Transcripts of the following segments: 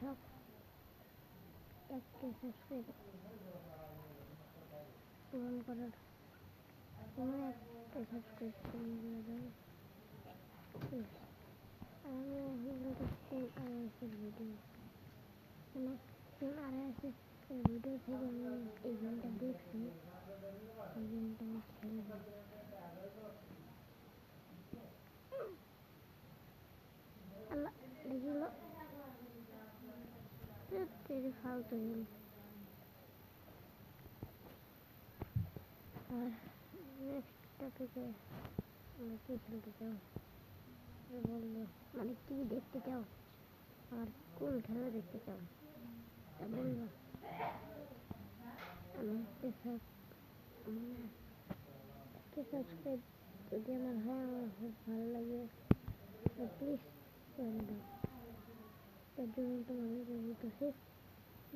সব একটা সাবস্ক্রাইব পূরণ করার তোমরা একটা সাবস্ক্রাইব পূরণ করে দাও। আমি এখন দেখছি আরএসের ভিডিও, মানে আরএসের ভিডিও থেকে আমি এই গেমটা দেখছি, এই গেমটা আমি খেলবো। আল্লাহ দেখিল তেরে ফালতু গেম। আর নেক্সট টপিকে আমরা কি খেলতে চাও বলবো, মানে কি দেখতে চাও আর কোন খেলা দেখতে চাও তা বলবো। আমি একটা সাবস্ক্রাইব যদি আমার হয় আমার খুব ভালো লাগে, প্লিজ করে দাও। তার জন্য তোমাদের বলতেছি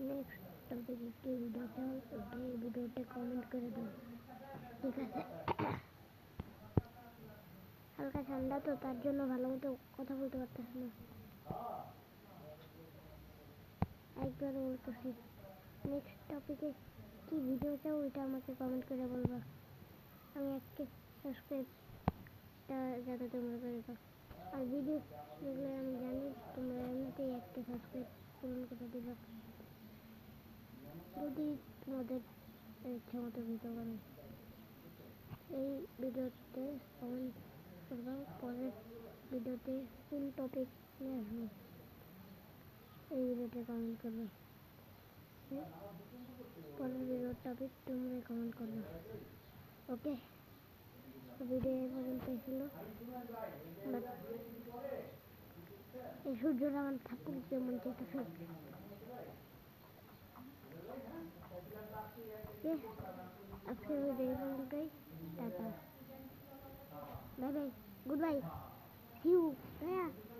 নেক্সট টপিকে কি ভিডিও চাও ওটা এই ভিডিওতে কমেন্ট করে দাও, ঠিক আছে? হালকা ঠান্ডা তো তার জন্য ভালো মতো কথা বলতে পারতেছি না। একবার বলতেছি নেক্সট টপিকে কি ভিডিও চাও ওইটা আমাকে কমেন্ট করে বলবা। আমি একটা সাবস্ক্রাইবটা যাতে তোমরা করে দাও। আর ভিডিও দেখলে আমি জানি তোমরা এমনিতেই একটা সাবস্ক্রাইব পূরণ করে দিবা যদি তোমাদের ইচ্ছা মতো ভিডিও বানাই। এই ভিডিওতে কমেন্ট করবা, পরের ভিডিওতে কোন টপিক নিয়ে আসবো এই ভিডিওতে কমেন্ট করবা। পরের ভিডিওর টপিক তোমরা কমেন্ট করবা, ওকে? ভিডিও এই পর্যন্তই ছিল, বাট এই সূর্যটা আমার থাপ্পড় দিতে মন চাইতেছে। আজকের ভিডিও এই পর্যন্তই, tata, bye bye, good bye, see you.